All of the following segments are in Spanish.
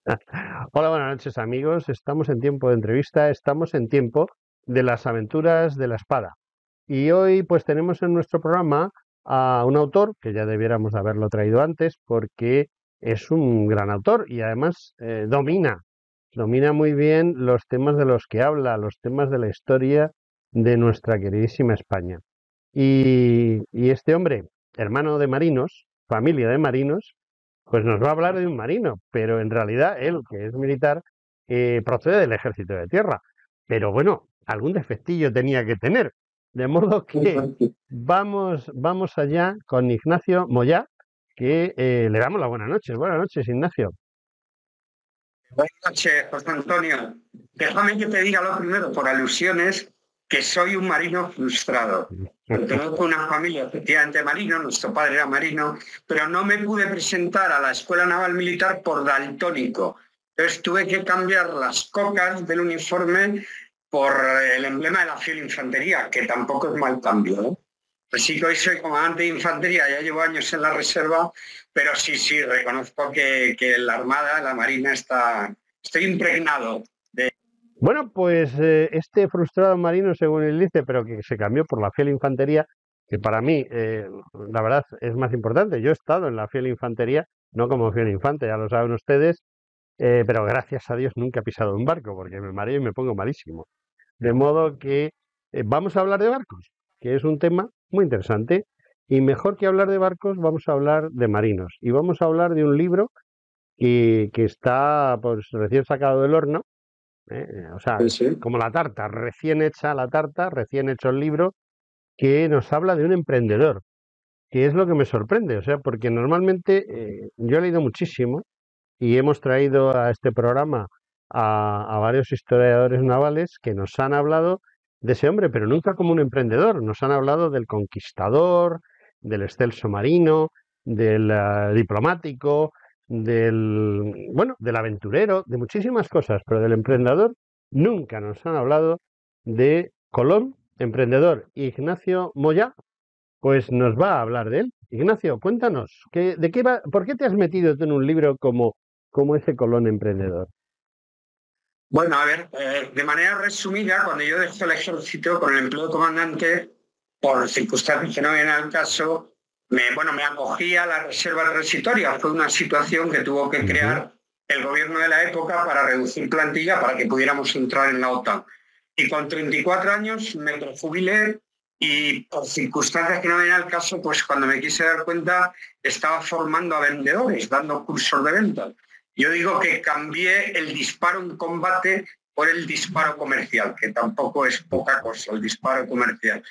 Hola, buenas noches amigos. Estamos en tiempo de entrevista, estamos en tiempo de las aventuras de la espada. Y hoy pues tenemos en nuestro programa a un autor que ya debiéramos de haberlo traído antes porque es un gran autor y además domina muy bien los temas de los que habla, los temas de la historia de nuestra queridísima España. Y este hombre, hermano de marinos, familia de marinos, pues nos va a hablar de un marino, pero en realidad él, que es militar, procede del ejército de tierra. Pero bueno, algún defectillo tenía que tener. De modo que vamos allá con Ignacio Moyá, que le damos las buenas noches. Buenas noches, Ignacio. Buenas noches, José Antonio. Déjame que te diga lo primero, por alusiones, que soy un marino frustrado. Pertenezco a una familia efectivamente marino, nuestro padre era marino, pero no me pude presentar a la Escuela Naval Militar por daltónico. Entonces tuve que cambiar las cocas del uniforme por el emblema de la fiel infantería, que tampoco es mal cambio, ¿eh? Así que hoy soy comandante de infantería, ya llevo años en la reserva, pero sí, reconozco que la Armada, la Marina estoy impregnado. Bueno, pues este frustrado marino, según él dice, pero que se cambió por la fiel infantería, que para mí, la verdad, es más importante. Yo he estado en la fiel infantería, no como fiel infante, ya lo saben ustedes, pero gracias a Dios nunca he pisado un barco, porque me mareo y me pongo malísimo. De modo que vamos a hablar de barcos, que es un tema muy interesante. Y mejor que hablar de barcos, vamos a hablar de marinos. Y vamos a hablar de un libro que está pues, recién sacado del horno, o sea, Sí, sí. como la tarta, recién hecha la tarta, recién hecho el libro, que nos habla de un emprendedor, que es lo que me sorprende, o sea, porque normalmente yo he leído muchísimo y hemos traído a este programa a varios historiadores navales que nos han hablado de ese hombre, pero nunca como un emprendedor. Nos han hablado del conquistador, del excelso marino, del diplomático, del aventurero, de muchísimas cosas, pero del emprendedor nunca nos han hablado de Colón, emprendedor. Ignacio Moya, pues nos va a hablar de él. Ignacio, cuéntanos, ¿de qué va, ¿por qué te has metido tú en un libro como ese Colón emprendedor? Bueno, a ver, de manera resumida, cuando yo dejé el ejército con el empleo de comandante, por circunstancias que no vienen al caso, me acogí a la reserva transitoria. Fue una situación que tuvo que Ujú. crear el gobierno de la época para reducir plantilla para que pudiéramos entrar en la OTAN. Y con 34 años me prejubilé y por circunstancias que no vienen al caso, pues cuando me quise dar cuenta estaba formando a vendedores, dando cursos de venta. Yo digo que cambié el disparo en combate por el disparo comercial, que tampoco es poca cosa, el disparo comercial.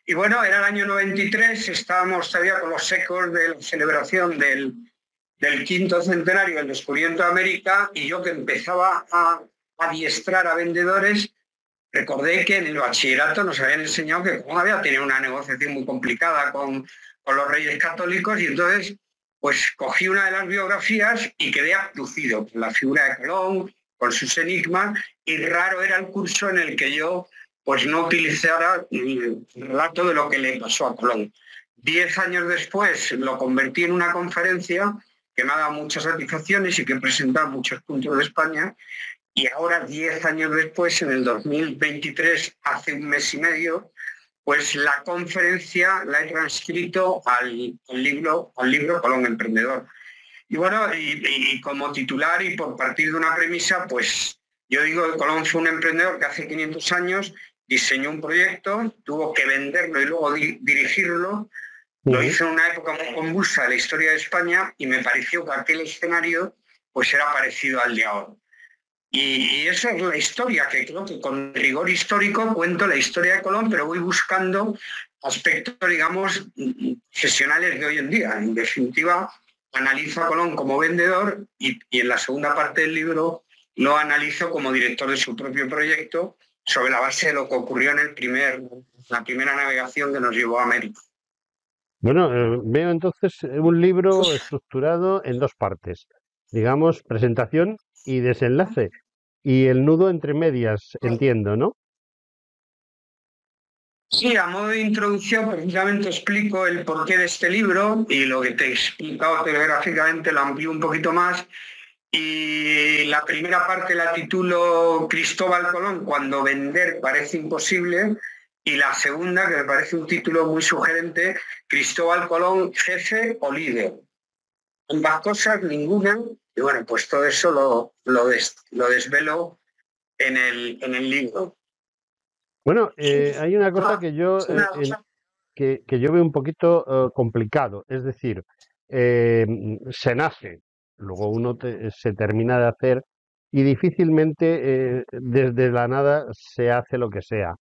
Y bueno, era el año 93, estábamos todavía con los ecos de la celebración del quinto centenario del descubrimiento de América y yo que empezaba a adiestrar a vendedores, recordé que en el bachillerato nos habían enseñado que como había tenido una negociación muy complicada con los reyes católicos y entonces pues cogí una de las biografías y quedé abducido por la figura de Colón, con sus enigmas, y raro era el curso en el que yo pues no utilizara el relato de lo que le pasó a Colón. 10 años después lo convertí en una conferencia que me ha dado muchas satisfacciones y que he presentado muchos puntos de España, y ahora, 10 años después, en el 2023, hace un mes y medio, pues la conferencia la he transcrito al libro Colón Emprendedor. Y bueno, y como titular y por partir de una premisa, pues yo digo que Colón fue un emprendedor que hace 500 años diseñó un proyecto, tuvo que venderlo y luego dirigirlo. Lo Ujú. hizo en una época muy convulsa de la historia de España y me pareció que aquel escenario pues era parecido al de ahora. Y esa es la historia, que creo que con rigor histórico cuento la historia de Colón, pero voy buscando aspectos, digamos, profesionales de hoy en día. En definitiva, analizo a Colón como vendedor y en la segunda parte del libro lo analizo como director de su propio proyecto sobre la base de lo que ocurrió en la primera navegación que nos llevó a América. Bueno, veo entonces un libro estructurado en dos partes, digamos, presentación y desenlace, y el nudo entre medias, entiendo, ¿no? Sí, a modo de introducción, precisamente explico el porqué de este libro y lo que te he explicado telegráficamente lo amplío un poquito más. y la primera parte la titulo Cristóbal Colón, cuando vender parece imposible, y la segunda, que me parece un título muy sugerente, Cristóbal Colón, jefe o líder. Ambas cosas, ninguna, y bueno, pues todo eso lo desvelo en el libro. Bueno, hay una cosa que yo, que yo veo un poquito complicado, es decir, se nace, luego uno se termina de hacer y difícilmente desde la nada se hace lo que sea.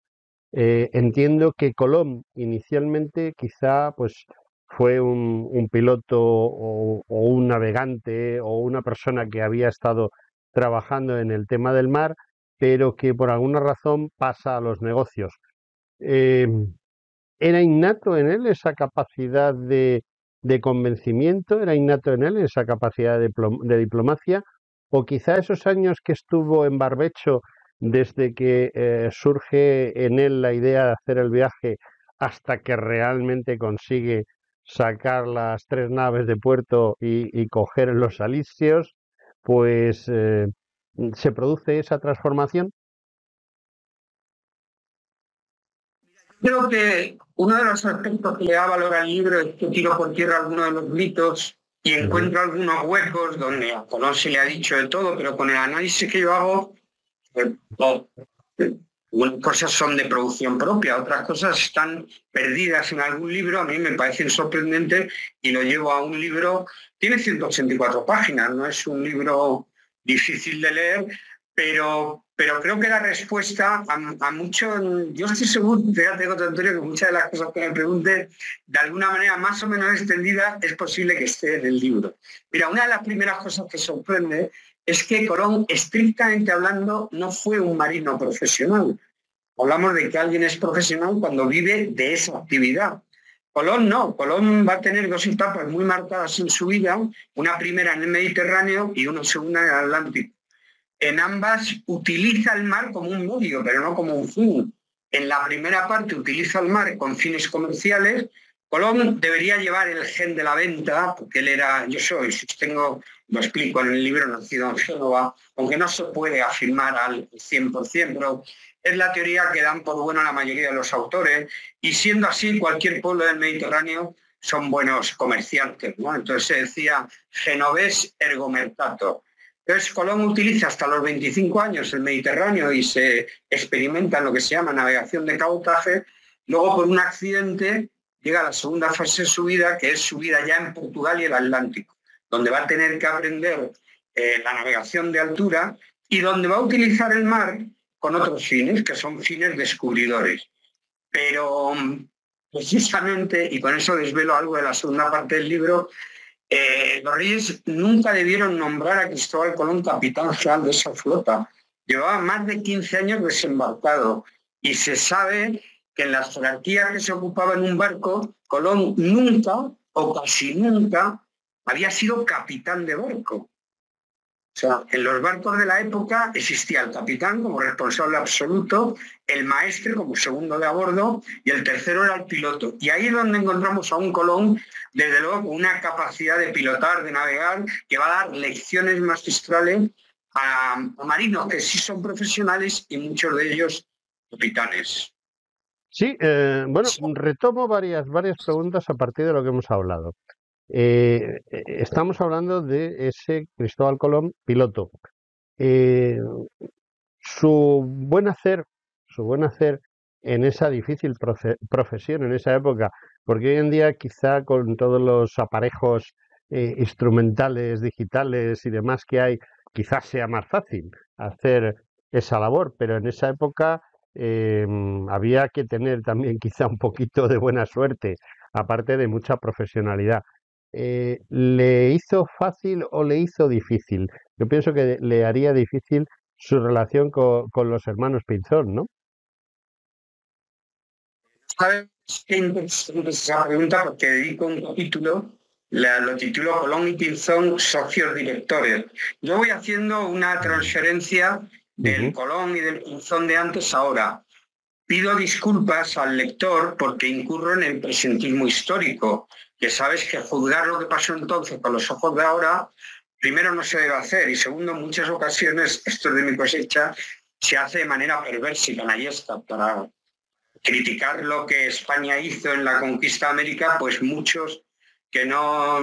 Entiendo que Colón inicialmente quizá pues fue un piloto o un navegante o una persona que había estado trabajando en el tema del mar, pero que por alguna razón pasa a los negocios. Eh, ¿Era innato en él esa capacidad de convencimiento? ¿Era innato en él esa capacidad de diplomacia? ¿O quizá esos años que estuvo en barbecho desde que surge en él la idea de hacer el viaje hasta que realmente consigue sacar las 3 naves de puerto y coger los alisios, pues se produce esa transformación? Creo que uno de los aspectos que le da valor al libro es que tiro por tierra algunos de los mitos y Ujú. encuentro algunos huecos donde a Colón se le ha dicho de todo, pero con el análisis que yo hago, no, unas cosas son de producción propia, otras cosas están perdidas en algún libro, a mí me parecen sorprendentes y lo llevo a un libro, tiene 184 páginas, no es un libro difícil de leer, pero creo que la respuesta a mucho, yo estoy seguro, fíjate, Antonio, que muchas de las cosas que me pregunte, de alguna manera más o menos extendida, es posible que esté en el libro. Mira, una de las primeras cosas que sorprende es que Colón, estrictamente hablando, no fue un marino profesional. Hablamos de que alguien es profesional cuando vive de esa actividad. Colón no, Colón va a tener 2 etapas muy marcadas en su vida, una primera en el Mediterráneo y una segunda en el Atlántico. En ambas utiliza el mar como un medio, pero no como un fin. En la primera parte utiliza el mar con fines comerciales. Colón debería llevar el gen de la venta, porque él era, yo sostengo, lo explico en el libro, nacido en Génova, aunque no se puede afirmar al 100%, pero es la teoría que dan por buena la mayoría de los autores, y siendo así, cualquier pueblo del Mediterráneo son buenos comerciantes, ¿no? Entonces se decía genovés ergo mercator. Entonces, Colón utiliza hasta los 25 años el Mediterráneo y se experimenta en lo que se llama navegación de cabotaje. Luego, por un accidente, llega a la segunda fase de su vida, que es su vida ya en Portugal y el Atlántico, donde va a tener que aprender la navegación de altura y donde va a utilizar el mar con otros fines, que son fines descubridores. Pero precisamente, y con eso desvelo algo de la segunda parte del libro, los reyes nunca debieron nombrar a Cristóbal Colón capitán general de esa flota. Llevaba más de 15 años desembarcado y se sabe que en las jerarquías que se ocupaban en un barco, Colón nunca o casi nunca había sido capitán de barco. O sea, en los barcos de la época existía el capitán como responsable absoluto, el maestre como segundo de a bordo y el tercero era el piloto. Y ahí es donde encontramos a un Colón, desde luego, con una capacidad de pilotar, de navegar, que va a dar lecciones magistrales a marinos que sí son profesionales y muchos de ellos capitanes. Sí, bueno, retomo varias preguntas a partir de lo que hemos hablado. Estamos hablando de ese Cristóbal Colón piloto. Eh, su buen hacer, su buen hacer en esa difícil profesión en esa época, porque hoy en día quizá con todos los aparejos instrumentales, digitales y demás que hay, quizás sea más fácil hacer esa labor, pero en esa época había que tener también quizá un poquito de buena suerte, aparte de mucha profesionalidad. ¿Le hizo fácil o le hizo difícil? Yo pienso que le haría difícil su relación con los hermanos Pinzón, ¿no? ¿Sabes qué interesante esa pregunta? Porque dedico un capítulo, lo titulo Colón y Pinzón, socios directores. Yo voy haciendo una transferencia del Ujú. Colón y del Pinzón de antes a ahora. Pido disculpas al lector porque incurro en el presentismo histórico, que sabes que juzgar lo que pasó entonces con los ojos de ahora primero no se debe hacer y segundo, en muchas ocasiones, esto es de mi cosecha, se hace de manera perversa y canallesca para criticar lo que España hizo en la conquista de América, pues muchos que no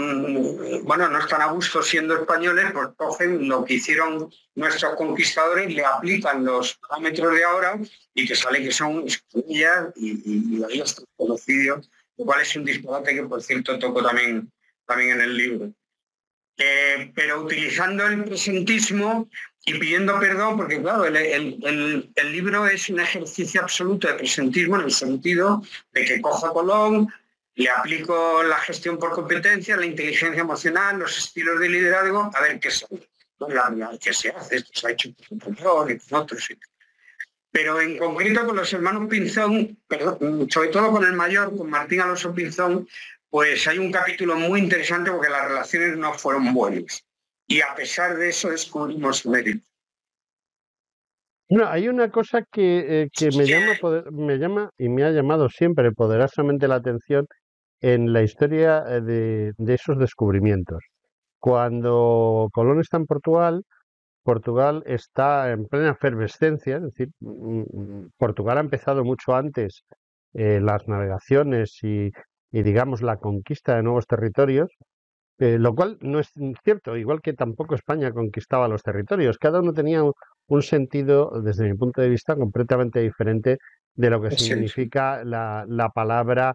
están a gusto siendo españoles, pues cogen lo que hicieron nuestros conquistadores, le aplican los parámetros de ahora y que sale que son escudillas y ahí está conocido, lo cual es un disparate que, por cierto, toco también en el libro. Pero utilizando el presentismo y pidiendo perdón, porque claro, el libro es un ejercicio absoluto de presentismo en el sentido de que cojo a Colón, le aplico la gestión por competencia, la inteligencia emocional, los estilos de liderazgo, a ver qué son. ¿Qué se hace? Esto se ha hecho con Colón y con otros. Pero en concreto con los hermanos Pinzón, sobre todo con el mayor, con Martín Alonso Pinzón, pues hay un capítulo muy interesante porque las relaciones no fueron buenas. Y a pesar de eso descubrimos su mérito. No, hay una cosa que me llama y me ha llamado siempre poderosamente la atención en la historia de esos descubrimientos. Cuando Colón está en Portugal, Portugal está en plena efervescencia, es decir, Portugal ha empezado mucho antes las navegaciones y, digamos, la conquista de nuevos territorios, lo cual no es cierto, igual que tampoco España conquistaba los territorios. Cada uno tenía un sentido, desde mi punto de vista, completamente diferente de lo que significa la palabra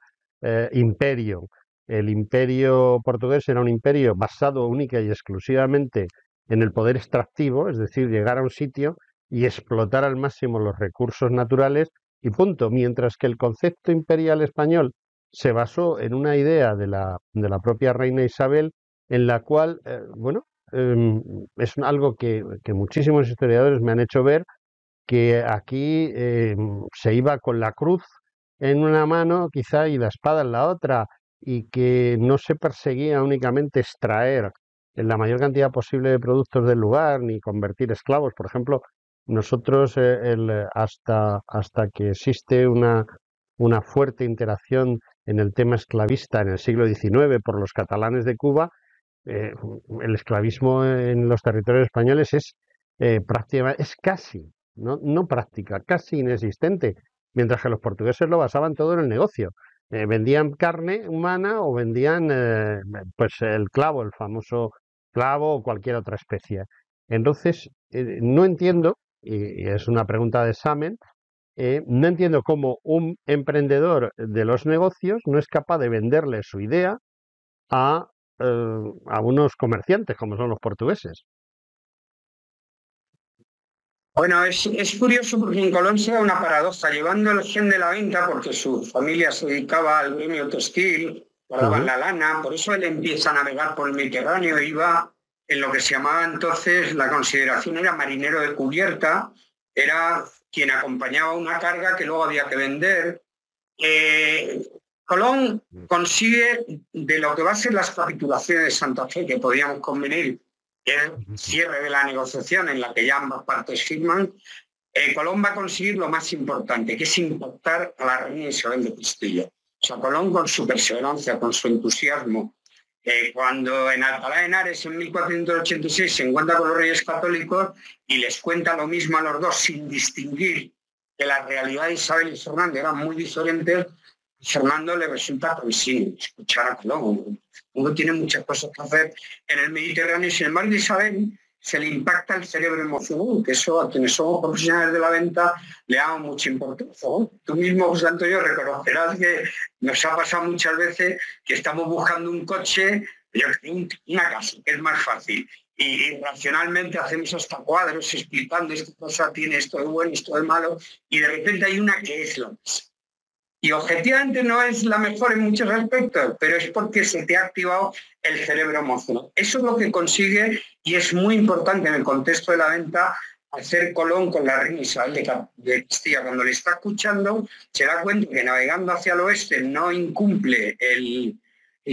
imperio. El imperio portugués era un imperio basado única y exclusivamente en el poder extractivo, es decir, llegar a un sitio y explotar al máximo los recursos naturales y punto. Mientras que el concepto imperial español se basó en una idea de la propia reina Isabel, en la cual, es algo que muchísimos historiadores me han hecho ver, que aquí se iba con la cruz en una mano quizá y la espada en la otra, y que no se perseguía únicamente extraer la mayor cantidad posible de productos del lugar ni convertir esclavos. Por ejemplo, nosotros hasta que existe una fuerte interacción en el tema esclavista en el siglo XIX por los catalanes de Cuba, el esclavismo en los territorios españoles es prácticamente, es casi, no práctica, casi inexistente, mientras que los portugueses lo basaban todo en el negocio. Vendían carne humana o vendían pues el clavo, el famoso clavo o cualquier otra especie. Entonces, no entiendo, y es una pregunta de examen, no entiendo cómo un emprendedor de los negocios no es capaz de venderle su idea a unos comerciantes como son los portugueses. Bueno, es curioso porque en Colón se da una paradoja, llevando el gen de la venta, porque su familia se dedicaba al gremio textil, guardaban la lana, por eso él empieza a navegar por el Mediterráneo, iba en lo que se llamaba entonces, la consideración era marinero de cubierta, era quien acompañaba una carga que luego había que vender. Colón consigue, de lo que va a ser las capitulaciones de Santa Fe, que podíamos convenir, que es el cierre de la negociación en la que ya ambas partes firman, Colón va a conseguir lo más importante, que es impactar a la reina Isabel de Castilla. O sea, Colón, con su perseverancia, con su entusiasmo, cuando en Alcalá de Henares en 1486 se encuentra con los reyes católicos y les cuenta lo mismo a los dos sin distinguir que la realidad de Isabel y Fernando eran muy diferentes, Fernando le resulta previsible escuchar a Colón. Uno tiene muchas cosas que hacer en el Mediterráneo y sin embargo Isabel se le impacta el cerebro emocional, que eso a quienes somos profesionales de la venta le damos mucha importancia, ¿no? Tú mismo, José Antonio, reconocerás que nos ha pasado muchas veces que estamos buscando un coche, una casa, que es más fácil. Y racionalmente hacemos hasta cuadros explicando esta cosa tiene esto de bueno, esto de malo, y de repente hay una que es la casa. Y objetivamente no es la mejor en muchos aspectos, pero es porque se te ha activado el cerebro emocional. Eso es lo que consigue y es muy importante en el contexto de la venta hacer Colón con la reina Isabel de Castilla. Cuando le está escuchando, se da cuenta que navegando hacia el oeste no incumple el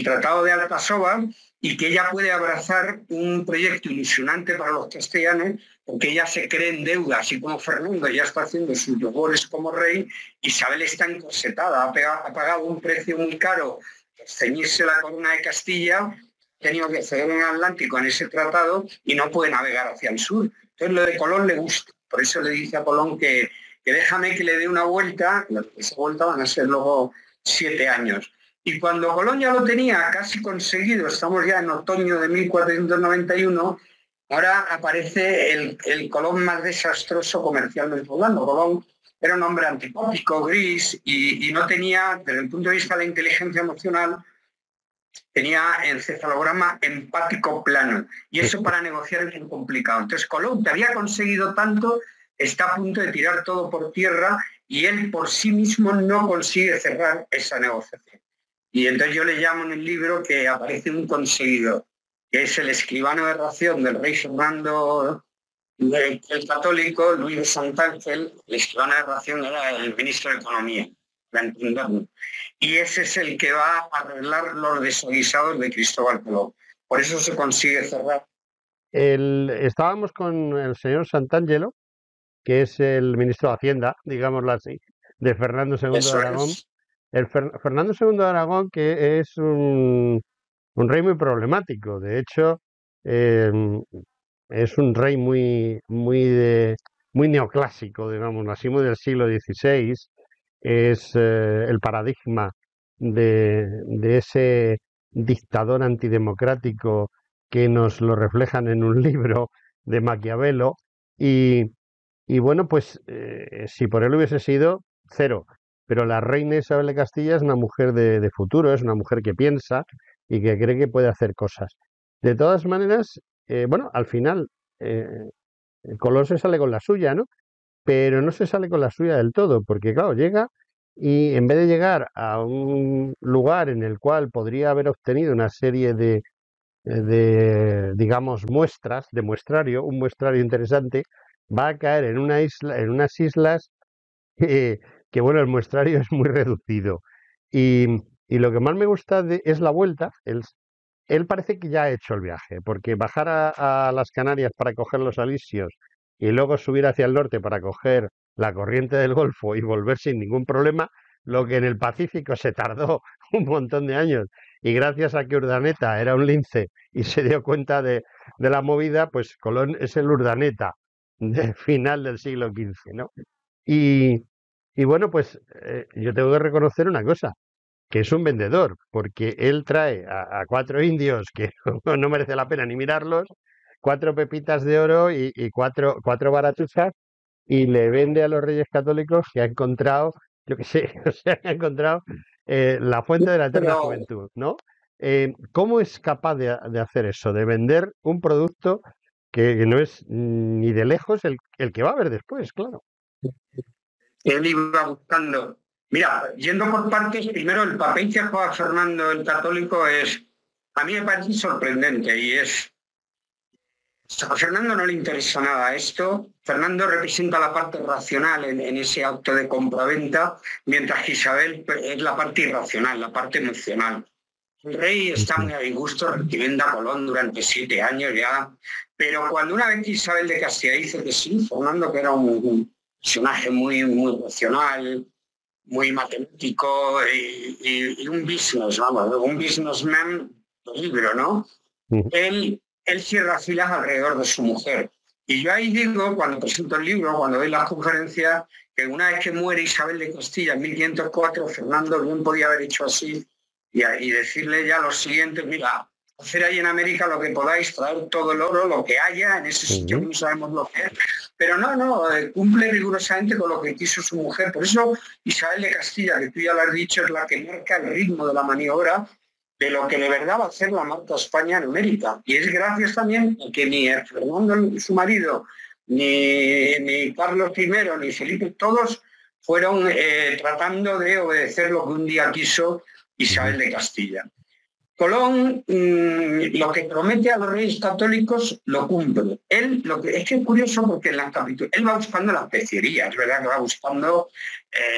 Tratado de Altasóvar y que ella puede abrazar un proyecto ilusionante para los castellanos porque ella se cree en deuda, así como Fernando ya está haciendo sus labores como rey, Isabel está encorsetada, ha pagado un precio muy caro por ceñirse la corona de Castilla tenido que ceder en el Atlántico en ese tratado y no puede navegar hacia el sur. Entonces lo de Colón le gusta. Por eso le dice a Colón que déjame que le dé una vuelta, esa vuelta van a ser luego 7 años. Y cuando Colón ya lo tenía casi conseguido, estamos ya en otoño de 1491, ahora aparece el Colón más desastroso comercialmente hablando. Colón era un hombre antipático, gris, y no tenía, desde el punto de vista de la inteligencia emocional, tenía encefalograma empático plano. Y eso para negociar es muy complicado. Entonces Colón, que había conseguido tanto, está a punto de tirar todo por tierra y él por sí mismo no consigue cerrar esa negociación. Y entonces yo le llamo en el libro que aparece un conseguidor, que es el escribano de ración del rey Fernando el Católico, Luis de Santángel. El escribano de ración era el ministro de Economía, para entenderlo. Y ese es el que va a arreglar los desaguisados de Cristóbal Colón. Por eso se consigue cerrar. Estábamos con el señor Santangelo, que es el ministro de Hacienda, digámoslo así, de Fernando II de Aragón. Fernando II de Aragón, que es un rey muy problemático. De hecho, es un rey muy neoclásico, digamos, así, muy del siglo XVI. Es el paradigma de ese dictador antidemocrático que nos lo reflejan en un libro de Maquiavelo. Y bueno, pues si por él hubiese sido, cero. Pero la reina Isabel de Castilla es una mujer de futuro, es una mujer que piensa y que cree que puede hacer cosas. De todas maneras, bueno, al final Colón se sale con la suya, ¿no? Pero no se sale con la suya del todo, porque claro, llega y en vez de llegar a un lugar en el cual podría haber obtenido una serie digamos, muestras, de muestrario, un muestrario interesante, va a caer en una isla, en unas islas que bueno, el muestrario es muy reducido. Y, y lo que más me gusta es la vuelta. Él parece que ya ha hecho el viaje, porque bajar a las Canarias para coger los alisios y luego subir hacia el norte para coger la corriente del Golfo y volver sin ningún problema, lo que en el Pacífico se tardó un montón de años. Y gracias a que Urdaneta era un lince y se dio cuenta de la movida, pues Colón es el Urdaneta del final del siglo XV, ¿no? Y, y bueno, pues yo tengo que reconocer una cosa, que es un vendedor, porque él trae a 4 indios que no merece la pena ni mirarlos, 4 pepitas de oro y cuatro baratuzas, y le vende a los reyes católicos que ha encontrado, yo qué sé, o sea, ha encontrado la fuente de la eterna Pero juventud, ¿no? ¿Cómo es capaz de hacer eso, de vender un producto que no es ni de lejos el que va a haber después, claro? él iba buscando. Mira, yendo por partes, primero el papel que juega Fernando el Católico a mí me parece sorprendente y a Fernando no le interesa nada esto. Fernando representa la parte racional en ese acto de compraventa, mientras que Isabel es la parte irracional, la parte emocional. El rey está muy a disgusto recibiendo a Colón durante 7 años ya, pero cuando una vez que Isabel de Castilla dice que sí, Fernando, que era un personaje muy racional, muy matemático y un business, vamos, un businessman de libro, ¿no? Él cierra filas alrededor de su mujer. Y yo ahí digo, cuando presento el libro, cuando doy las conferencias, que una vez que muere Isabel de Castilla en 1504, Fernando bien podía haber hecho así y decirle ya lo siguiente: mira, hacer ahí en América lo que podáis, traer todo el oro, lo que haya en ese sitio, no sabemos lo que es. Pero no, cumple rigurosamente con lo que quiso su mujer. Por eso Isabel de Castilla, que tú ya lo has dicho, es la que marca el ritmo de la maniobra de lo que de verdad va a ser la marca España en América. Y es gracias también a que ni Fernando, su marido, ni Carlos I, ni Felipe, todos fueron tratando de obedecer lo que un día quiso Isabel de Castilla. Colón lo que promete a los reyes católicos lo cumple. Él, es que es curioso porque en él va buscando la especiería, es verdad que va buscando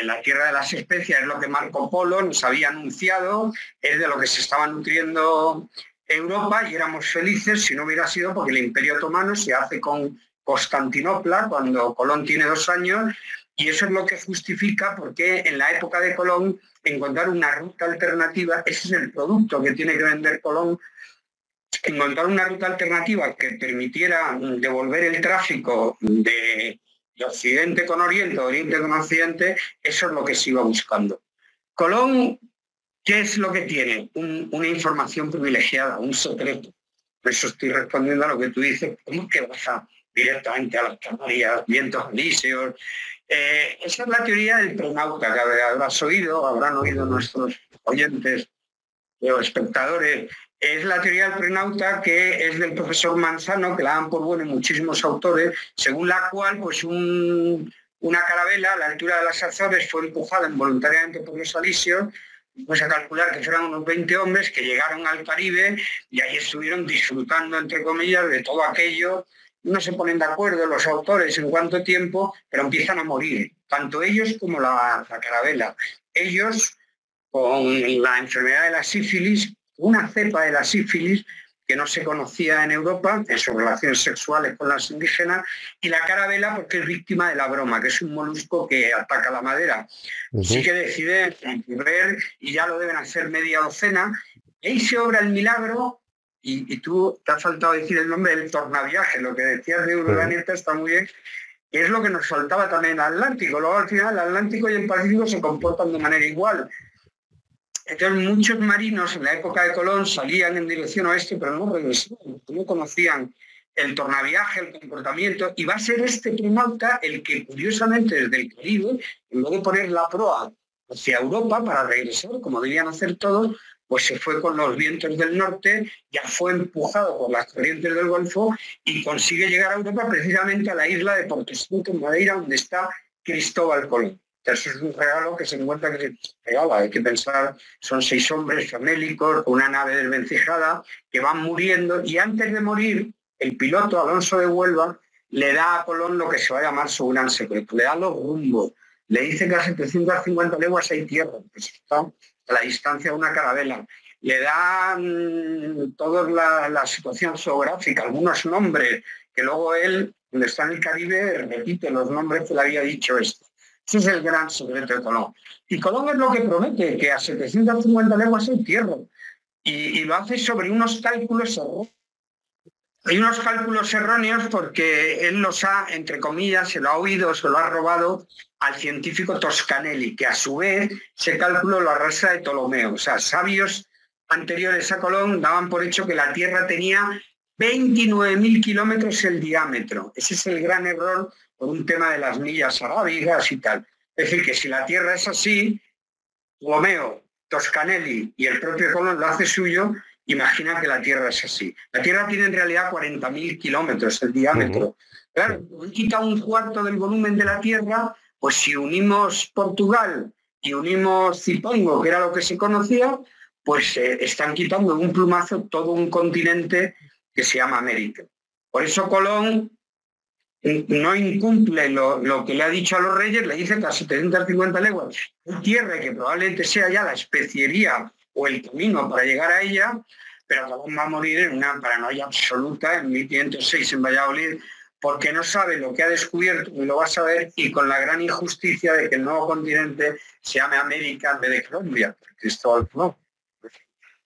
la tierra de las especias, es lo que Marco Polo nos había anunciado, es de lo que se estaba nutriendo Europa y éramos felices si no hubiera sido porque el Imperio Otomano se hace con Constantinopla cuando Colón tiene 2 años. Y eso es lo que justifica por qué en la época de Colón encontrar una ruta alternativa, ese es el producto que tiene que vender Colón, encontrar una ruta alternativa que permitiera devolver el tráfico de Occidente con Oriente, Oriente con Occidente, eso es lo que se iba buscando. Colón, ¿qué es lo que tiene? Una información privilegiada, un secreto. Por eso estoy respondiendo a lo que tú dices. ¿Cómo que baja directamente a las Canarias, vientos alisios? Esa es la teoría del prenauta, que habrán oído nuestros oyentes o espectadores. Es la teoría del prenauta, que es del profesor Manzano, que la dan por bueno muchísimos autores, según la cual pues una carabela a la altura de las Azores fue empujada involuntariamente por los alisios. Pues a calcular que fueran unos 20 hombres que llegaron al Caribe y ahí estuvieron disfrutando, entre comillas, de todo aquello. No se ponen de acuerdo los autores en cuánto tiempo, pero empiezan a morir, tanto ellos como la carabela. Ellos, con la enfermedad de la sífilis, una cepa de la sífilis que no se conocía en Europa, en sus relaciones sexuales con las indígenas, y la carabela porque es víctima de la broma, que es un molusco que ataca la madera. Sí que deciden ver, y ya lo deben hacer media docena, y ahí se obra el milagro, y tú te ha faltado decir el nombre del tornaviaje, lo que decías de Urdaneta está muy bien, que es lo que nos faltaba también en el Atlántico. Luego al final el Atlántico y el Pacífico se comportan de manera igual. Entonces muchos marinos en la época de Colón salían en dirección oeste, pero no regresaban, no conocían el tornaviaje, el comportamiento, y va a ser este prenauta el que, curiosamente, desde el Caribe, en vez de poner la proa hacia Europa para regresar, como debían hacer todos, pues se fue con los vientos del norte, ya fue empujado por las corrientes del Golfo y consigue llegar a Europa, precisamente a la isla de Porto en Madeira, donde está Cristóbal Colón. Eso es un regalo que se encuentra que se regala. Hay que pensar, son 6 hombres famélicos con una nave desvencijada que van muriendo, y antes de morir, el piloto Alonso de Huelva le da a Colón lo que se va a llamar su gran secreto, le da los rumbos, le dice que a 750 leguas hay tierra, pues está a la distancia de una carabela, le da toda la situación geográfica, algunos nombres, que luego él, cuando está en el Caribe, repite los nombres que le había dicho esto. Ese es el gran secreto de Colón. Y Colón es lo que promete, que a 750 leguas hay tierra. Y lo hace sobre unos cálculos erróneos. Hay unos cálculos erróneos porque él los ha, entre comillas, se lo ha oído, se lo ha robado al científico Toscanelli, que a su vez ese cálculo lo arrastra de Ptolomeo. O sea, sabios anteriores a Colón daban por hecho que la Tierra tenía 29.000 kilómetros el diámetro. Ese es el gran error por un tema de las millas arábigas y tal. Es decir, que si la Tierra es así, Ptolomeo, Toscanelli y el propio Colón lo hace suyo, imagina que la Tierra es así. La Tierra tiene en realidad 40.000 kilómetros el diámetro. Claro, quita un cuarto del volumen de la Tierra, pues si unimos Portugal y unimos Zipango, que era lo que se conocía, pues están quitando de un plumazo todo un continente que se llama América. Por eso Colón no incumple lo que le ha dicho a los reyes, le dice que a 750 leguas hay tierra que probablemente sea ya la especiería o el camino para llegar a ella, pero Colón va a morir en una paranoia absoluta en 1506 en Valladolid, porque no sabe lo que ha descubierto y lo va a saber, y con la gran injusticia de que el nuevo continente se llame América en vez de Colombia. Cristóbal no.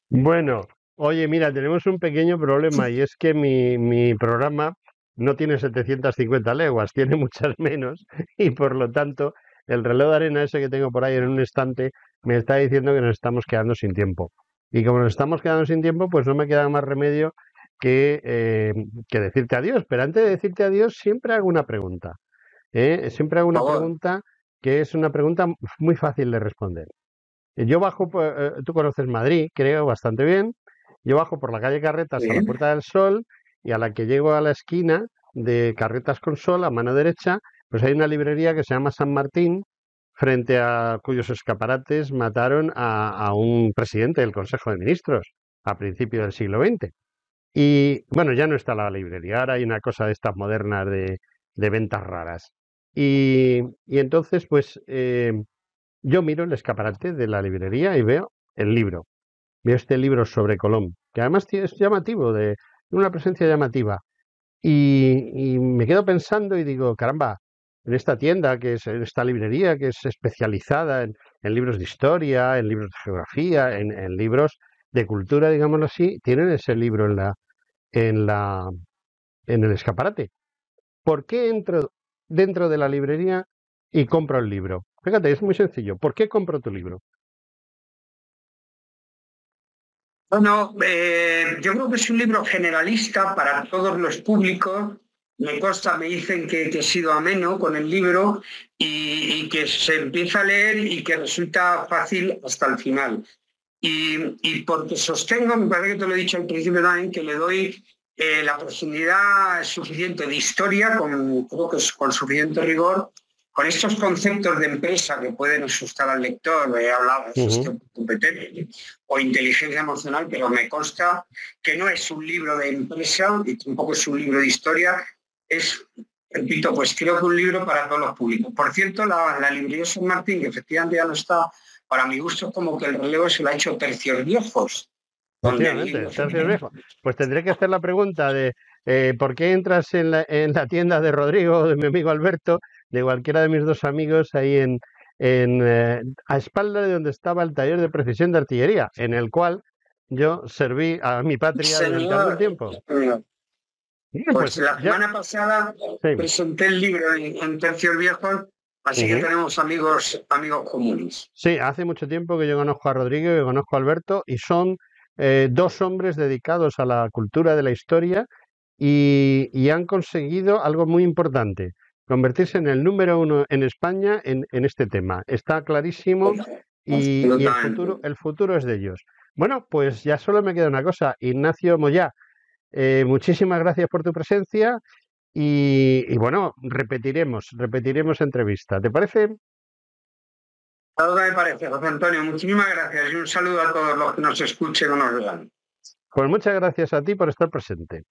Bueno, oye, mira, tenemos un pequeño problema, y es que mi programa no tiene 750 leguas, tiene muchas menos, y por lo tanto el reloj de arena ese que tengo por ahí en un estante me está diciendo que nos estamos quedando sin tiempo. Y como nos estamos quedando sin tiempo, pues no me queda más remedio que decirte adiós. Pero antes de decirte adiós, siempre hago una pregunta. Siempre hago una pregunta que es una pregunta muy fácil de responder. Yo bajo, tú conoces Madrid, creo, bastante bien. Yo bajo por la calle Carretas a la Puerta del Sol, y a la que llego a la esquina de Carretas con Sol, a mano derecha, pues hay una librería que se llama San Martín, frente a cuyos escaparates mataron a un presidente del Consejo de Ministros a principios del siglo XX. Y bueno, ya no está la librería, ahora hay una cosa de estas modernas de ventas raras. Y entonces, pues yo miro el escaparate de la librería y veo el libro. Veo este libro sobre Colón, que además es llamativo, de una presencia llamativa. Y me quedo pensando y digo, caramba, en esta tienda, en esta librería que es especializada en libros de historia, en libros de geografía, en libros de cultura, digámoslo así, tienen ese libro en la, en el escaparate. ¿Por qué entro dentro de la librería y compro el libro? Fíjate, es muy sencillo. ¿Por qué compro tu libro? Bueno, yo creo que es un libro generalista para todos los públicos. Me consta, me dicen que he sido ameno con el libro y que se empieza a leer y que resulta fácil hasta el final. Y porque sostengo, me parece que te lo he dicho al principio también, que le doy la profundidad suficiente de historia, creo que es con suficiente rigor, con estos conceptos de empresa que pueden asustar al lector, he hablado de gestión competente o inteligencia emocional, pero me consta que no es un libro de empresa y tampoco es un libro de historia, es, repito, pues creo que un libro para todos los públicos. Por cierto, la librería San Martín, que efectivamente ya no está, para mi gusto, como que el relevo se lo ha hecho Tercios Viejos, donde el Efectivamente, libro Tercios Viejos. Pues tendré que hacer la pregunta de ¿por qué entras en la tienda de Rodrigo, de mi amigo Alberto, de cualquiera de mis dos amigos ahí a espalda de donde estaba el taller de precisión de artillería, en el cual yo serví a mi patria durante algún señor, tiempo? Bien, pues pues la ya, semana pasada sí. presenté el libro en Tercios Viejos, así que Ujú. tenemos amigos comunes. Sí, hace mucho tiempo que yo conozco a Rodrigo y conozco a Alberto y son dos hombres dedicados a la cultura de la historia y han conseguido algo muy importante, convertirse en el número uno en España en este tema. Está clarísimo y Absolutamente. el futuro es de ellos. Bueno, pues ya solo me queda una cosa. Ignacio Moyá, muchísimas gracias por tu presencia y bueno, repetiremos entrevista. ¿Te parece? Algo que me parece, José Antonio. Muchísimas gracias y un saludo a todos los que nos escuchen o nos vean. Pues muchas gracias a ti por estar presente.